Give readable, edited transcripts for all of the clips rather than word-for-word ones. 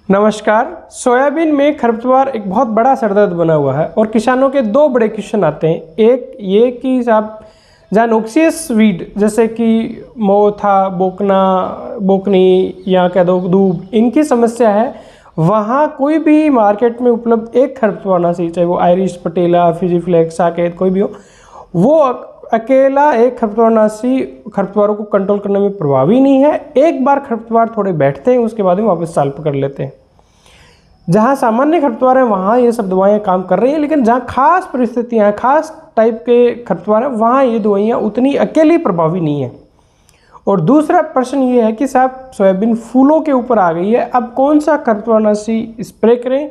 नमस्कार। सोयाबीन में खरपतवार एक बहुत बड़ा सरदर्द बना हुआ है और किसानों के दो बड़े क्वेश्चन आते हैं। एक ये कि साहब जहाँ नोक्सियस वीड जैसे कि मोथा, बोकनी या कह दो दूब, इनकी समस्या है, वहाँ कोई भी मार्केट में उपलब्ध एक खरपतवारनाशी, चाहे वो आयरिश, पटेला, फिजीफ्लेक्स, साकेत कोई भी हो, वो अकेला एक खरपतवारनाशी खरपतवारों को कंट्रोल करने में प्रभावी नहीं है। एक बार खरपतवार थोड़े बैठते हैं, उसके बाद में वापस चाल पकड़ लेते हैं। जहाँ सामान्य खरपतवार हैं वहाँ ये सब दवाइयाँ काम कर रही हैं, लेकिन जहाँ खास परिस्थितियाँ हैं, खास टाइप के खरपतवार हैं, वहाँ ये दवाइयाँ उतनी अकेली प्रभावी नहीं है। और दूसरा प्रश्न ये है कि साहब सोयाबीन फूलों के ऊपर आ गई है, अब कौन सा खरपतवारनाशी स्प्रे करें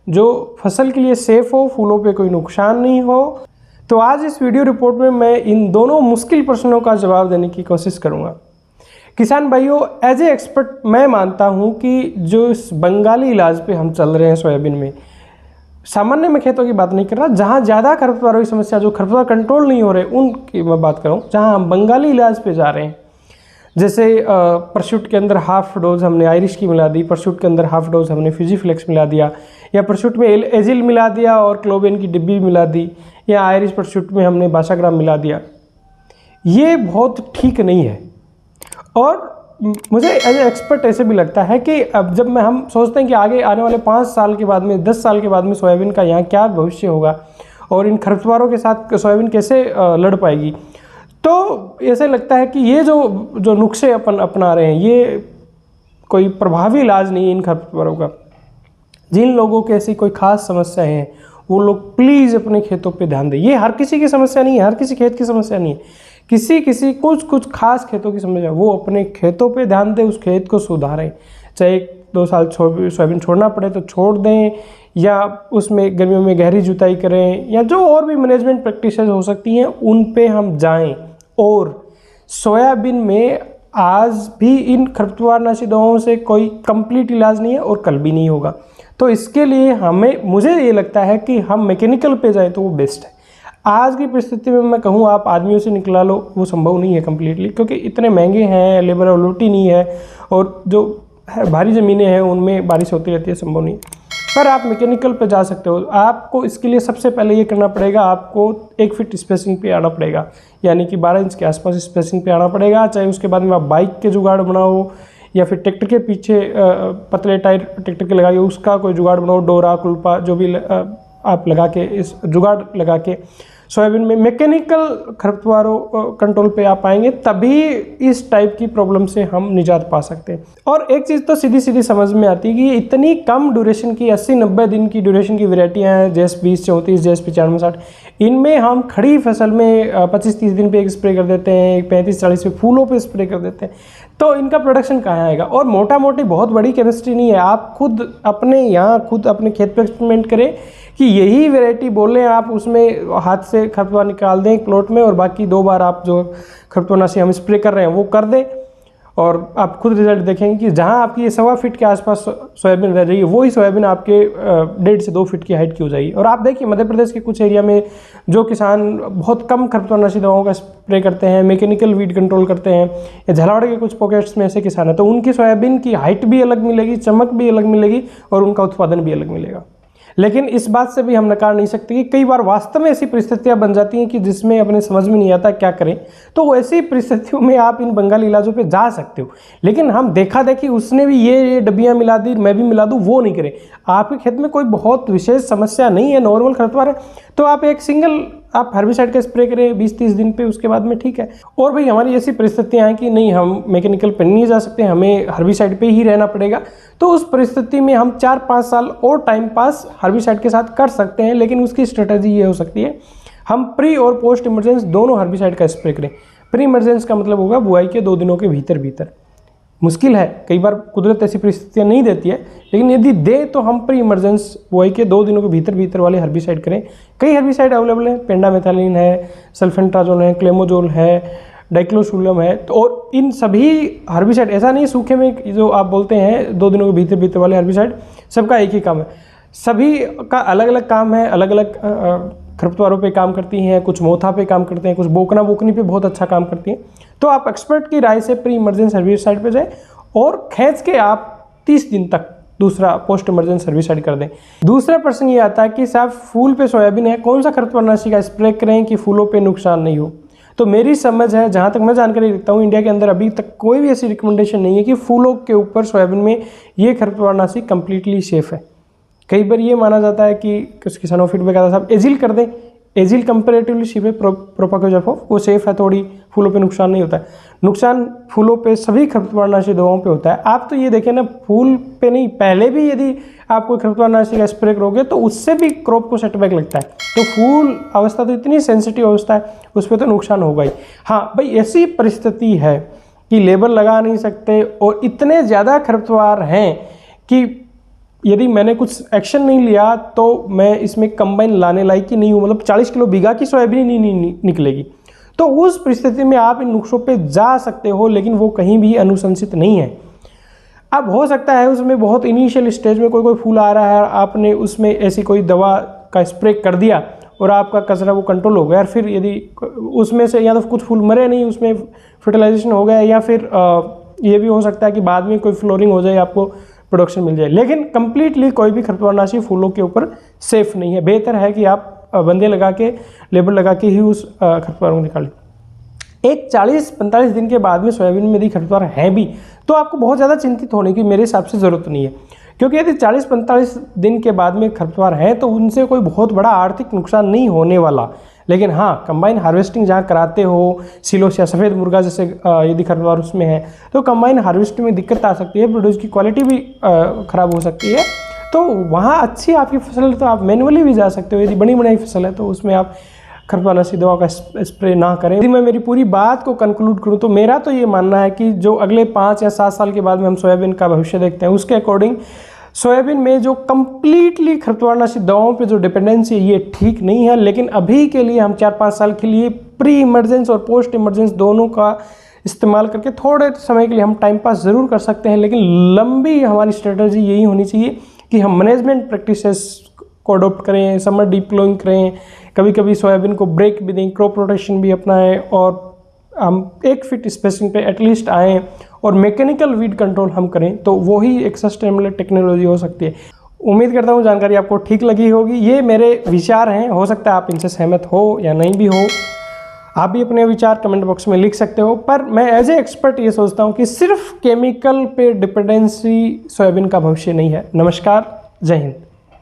जो फसल के लिए सेफ हो, फूलों पे कोई नुकसान नहीं हो। तो आज इस वीडियो रिपोर्ट में मैं इन दोनों मुश्किल प्रश्नों का जवाब देने की कोशिश करूँगा। किसान भाइयों, एज ए एक्सपर्ट मैं मानता हूं कि जो इस बंगाली इलाज पे हम चल रहे हैं सोयाबीन में, सामान्य मैं खेतों की बात नहीं कर रहा, जहां ज़्यादा खरपतवारों की समस्या, जो खरपतवार कंट्रोल नहीं हो रहे, उनकी मैं बात कर रहा हूँ। जहां हम बंगाली इलाज पे जा रहे हैं, जैसे परशूट के अंदर हाफ डोज हमने आयरिश की मिला दी, परशूट के अंदर हाफ डोज हमने फिजीफ्लेक्स मिला दिया, या परशूट में एजिल मिला दिया और क्लोबिन की डिब्बी मिला दी, या आयरिश परशूट में हमने बासाग्राम मिला दिया, ये बहुत ठीक नहीं है। और मुझे एज ए एक्सपर्ट ऐसे भी लगता है कि अब जब हम सोचते हैं कि आगे आने वाले 5 साल के बाद में, 10 साल के बाद में सोयाबीन का यहाँ क्या भविष्य होगा और इन खरपतवारों के साथ सोयाबीन कैसे लड़ पाएगी, तो ऐसे लगता है कि ये जो नुस्खे अपन अपना रहे हैं, ये कोई प्रभावी इलाज नहीं है इन खरपतवारों का। जिन लोगों की ऐसी कोई खास समस्या है, वो लोग प्लीज़ अपने खेतों पे ध्यान दें। ये हर किसी की समस्या नहीं है, हर किसी खेत की समस्या नहीं है, किसी कुछ खास खेतों की समस्या, वो अपने खेतों पे ध्यान दें, उस खेत को सुधारें। चाहे 2 साल सोयाबीन छोड़ना पड़े तो छोड़ दें, या उसमें गर्मियों में गहरी जुताई करें, या जो और भी मैनेजमेंट प्रैक्टिसेस हो सकती हैं उन पे हम जाएं। और सोयाबीन में आज भी इन खरपतवारनाशी दवाओं से कोई कंप्लीट इलाज नहीं है और कल भी नहीं होगा। तो इसके लिए मुझे ये लगता है कि हम मैकेनिकल पे जाएं तो वो बेस्ट है। आज की परिस्थिति में मैं कहूँ आप आदमियों से निकला लो, वो संभव नहीं है कम्प्लीटली, क्योंकि इतने महंगे हैं, लेबर अवेलेबिलिटी नहीं है, और जो भारी ज़मीनें हैं उनमें बारिश होती रहती है, संभव नहीं। पर आप मैकेनिकल पे जा सकते हो। आपको इसके लिए सबसे पहले ये करना पड़ेगा, आपको 1 फीट स्पेसिंग पे आना पड़ेगा, यानी कि 12 इंच के आसपास स्पेसिंग पे आना पड़ेगा। चाहे उसके बाद में आप बाइक के जुगाड़ बनाओ, या फिर ट्रैक्टर के पीछे पतले टायर ट्रैक्टर के लगाइए, उसका कोई जुगाड़ बनाओ, डोरा कुल्पा जो भी आप लगा के, इस जुगाड़ लगा के सोयाबीन में मैकेनिकल खरपतवारों कंट्रोल पे आ पाएंगे, तभी इस टाइप की प्रॉब्लम से हम निजात पा सकते हैं। और एक चीज़ तो सीधी समझ में आती है कि इतनी कम ड्यूरेशन की 80-90 दिन की ड्यूरेशन की वेराइटियाँ हैं, JS 20, 34, JS 95, 60, इनमें हम खड़ी फसल में 25-30 दिन पे एक स्प्रे कर देते हैं, 35-40 पे फूलों पे स्प्रे कर देते हैं, तो इनका प्रोडक्शन कहाँ आएगा। और मोटा मोटी बहुत बड़ी केमिस्ट्री नहीं है। आप खुद अपने खेत पे एक्सपेरिमेंट करें कि यही वैरायटी बोलें आप, उसमें हाथ से खरपतवार निकाल दें प्लॉट में, और बाकी 2 बार आप जो खरपतवारनाशी हम स्प्रे कर रहे हैं वो कर दें, और आप खुद रिजल्ट देखेंगे कि जहां आपकी ये 1.25 फीट के आसपास सोयाबीन रह रही है, वही सोयाबीन आपके 1.5 से 2 फीट की हाइट की हो जाएगी। और आप देखिए मध्य प्रदेश के कुछ एरिया में जो किसान बहुत कम खरपतवारनाशी दवाओं का स्प्रे करते हैं, मैकेनिकल वीड कंट्रोल करते हैं, या झालावाड़ के कुछ पॉकेट्स में ऐसे किसान हैं, तो उनकी सोयाबीन की हाइट भी अलग मिलेगी, चमक भी अलग मिलेगी, और उनका उत्पादन भी अलग मिलेगा। लेकिन इस बात से भी हम नकार नहीं सकते कि कई बार वास्तव में ऐसी परिस्थितियां बन जाती हैं कि जिसमें अपने समझ में नहीं आता क्या करें, तो ऐसी परिस्थितियों में आप इन बंगाली इलाजों पे जा सकते हो। लेकिन हम देखा देखी उसने भी ये डब्बियां मिला दी, मैं भी मिला दूं, वो नहीं करें। आपके खेत में कोई बहुत विशेष समस्या नहीं है, नॉर्मल खरपतवार है, तो आप एक सिंगल आप हर्बिसाइड का स्प्रे करें 20-30 दिन पे, उसके बाद में ठीक है। और भाई हमारी ऐसी परिस्थितियाँ हैं कि नहीं, हम मैकेनिकल पे नहीं जा सकते, हमें हर्बिसाइड पे ही रहना पड़ेगा, तो उस परिस्थिति में हम 4-5 साल और टाइम पास हर्बिसाइड के साथ कर सकते हैं। लेकिन उसकी स्ट्रेटजी ये हो सकती है, हम प्री और पोस्ट इमरजेंस दोनों हर्बिसाइड का स्प्रे करें। प्री इमरजेंस का मतलब होगा बुआई के 2 दिनों के भीतर। मुश्किल है, कई बार कुदरत ऐसी परिस्थितियाँ नहीं देती है, लेकिन यदि दे तो हम प्री इमरजेंस बुआई के 2 दिनों के भीतर वाले हर्बिसाइड करें। कई हर्बिसाइड अवेलेबल है, पेंडामेथालिन है, सल्फेंट्राजोन है, क्लेमोजोल है, डाइक्लोशूलम है। तो और इन सभी हर्बिसाइड, ऐसा नहीं सूखे में जो आप बोलते हैं 2 दिनों के भीतर वाले हर्बिसाइड, सबका एक ही काम है। सभी का अलग अलग काम है, अलग अलग खरपतवारों पे काम करती हैं, कुछ मोथा पे काम करते हैं, कुछ बोकनी पे बहुत अच्छा काम करती हैं। तो आप एक्सपर्ट की राय से प्री इमरजेंस हर्बिसाइड पे जाए और खींच के आप 30 दिन तक दूसरा पोस्ट इमरजेंसी सर्विसाइड कर दें। दूसरा प्रश्न ये आता है कि साहब फूल पे सोयाबीन है, कौन सा खरपतवारनाशी का स्प्रे करें कि फूलों पे नुकसान नहीं हो। तो मेरी समझ है, जहाँ तक मैं जानकारी रखता हूँ, इंडिया के अंदर अभी तक कोई भी ऐसी रिकमेंडेशन नहीं है कि फूलों के ऊपर सोयाबीन में ये खरपतवारनाशी कंप्लीटली सेफ है। कई बार ये माना जाता है कि कुछ किसानों फीडबैक आता है साहब एजिल कर दें, एजिल कंपेरेटिवली सेफ है, प्रोपाक्लोज़ोफॉस वो सेफ है, थोड़ी फूलों पे नुकसान नहीं होता है। नुकसान फूलों पे सभी खरपतवारनाशी दवाओं पे होता है। आप तो ये देखें ना, फूल पे नहीं, पहले भी यदि आप कोई खरपतवारनाशी का स्प्रे करोगे तो उससे भी क्रॉप को सेटबैक लगता है। तो फूल अवस्था तो इतनी सेंसिटिव अवस्था है, उस पर तो नुकसान होगा ही। हाँ भाई, ऐसी परिस्थिति है कि लेबल लगा नहीं सकते और इतने ज़्यादा खरपतवार हैं कि यदि मैंने कुछ एक्शन नहीं लिया तो मैं इसमें कंबाइन लाने लायक ही नहीं हूँ, मतलब 40 किलो बीघा की सोयाबीन नहीं निकलेगी। तो उस परिस्थिति में आप इन नुस्खों पे जा सकते हो, लेकिन वो कहीं भी अनुशंसित नहीं है। अब हो सकता है उसमें बहुत इनिशियल स्टेज में कोई फूल आ रहा है, आपने उसमें ऐसी कोई दवा का स्प्रे कर दिया और आपका कचरा वो कंट्रोल हो गया, और फिर यदि उसमें से या तो कुछ फूल मरे नहीं, उसमें फर्टिलाइजेशन हो गया, या फिर ये भी हो सकता है कि बाद में कोई फ्लोरिंग हो जाए, आपको प्रोडक्शन मिल जाए। लेकिन कंप्लीटली कोई भी खरपतवारनाशी फूलों के ऊपर सेफ नहीं है। बेहतर है कि आप बंदे लगा के, लेबल लगा के ही उस खरपतवार को निकालें। एक 40-45 दिन के बाद में सोयाबीन में यदि खरपतवार हैं भी तो आपको बहुत ज़्यादा चिंतित होने की मेरे हिसाब से ज़रूरत नहीं है, क्योंकि यदि 40-45 दिन के बाद में खरपतवार हैं तो उनसे कोई बहुत बड़ा आर्थिक नुकसान नहीं होने वाला। लेकिन हाँ, कंबाइन हार्वेस्टिंग जहाँ कराते हो, सिलोस या सफ़ेद मुर्गा जैसे यदि खरपतवार उसमें है तो कंबाइन हार्वेस्टिंग में दिक्कत आ सकती है, प्रोड्यूस की क्वालिटी भी ख़राब हो सकती है। तो वहाँ अच्छी आपकी फसल तो आप मैनुअली भी जा सकते हो। यदि बड़ी बनाई फसल है तो उसमें आप खरपतवारनाशी दवा का स्प्रे ना करें। यदि मैं मेरी पूरी बात को कंक्लूड करूँ तो मेरा तो ये मानना है कि जो अगले 5 या 7 साल के बाद में हम सोयाबीन का भविष्य देखते हैं, उसके अकॉर्डिंग सोयाबीन में जो कंप्लीटली खरपतवारनाशी दवाओं पे जो डिपेंडेंसी है ये ठीक नहीं है। लेकिन अभी के लिए हम 4-5 साल के लिए प्री इमरजेंस और पोस्ट इमरजेंस दोनों का इस्तेमाल करके थोड़े समय के लिए हम टाइम पास ज़रूर कर सकते हैं। लेकिन लंबी हमारी स्ट्रेटजी यही होनी चाहिए कि हम मैनेजमेंट प्रैक्टिसेस को अडोप्ट करें, समर डिप्लॉइंग करें, कभी कभी सोयाबीन को ब्रेक भी दें, क्रॉप रोटेशन भी अपनाएं, और हम 1 फीट स्पेसिंग पे एटलीस्ट आएँ और मैकेनिकल वीड कंट्रोल हम करें, तो वही एक सस्टेनेबल टेक्नोलॉजी हो सकती है। उम्मीद करता हूँ जानकारी आपको ठीक लगी होगी। ये मेरे विचार हैं, हो सकता है आप इनसे सहमत हो या नहीं भी हो। आप भी अपने विचार कमेंट बॉक्स में लिख सकते हो, पर मैं एज ए एक्सपर्ट ये सोचता हूँ कि सिर्फ केमिकल पे डिपेंडेंसी सोयाबीन का भविष्य नहीं है। नमस्कार, जय हिंद।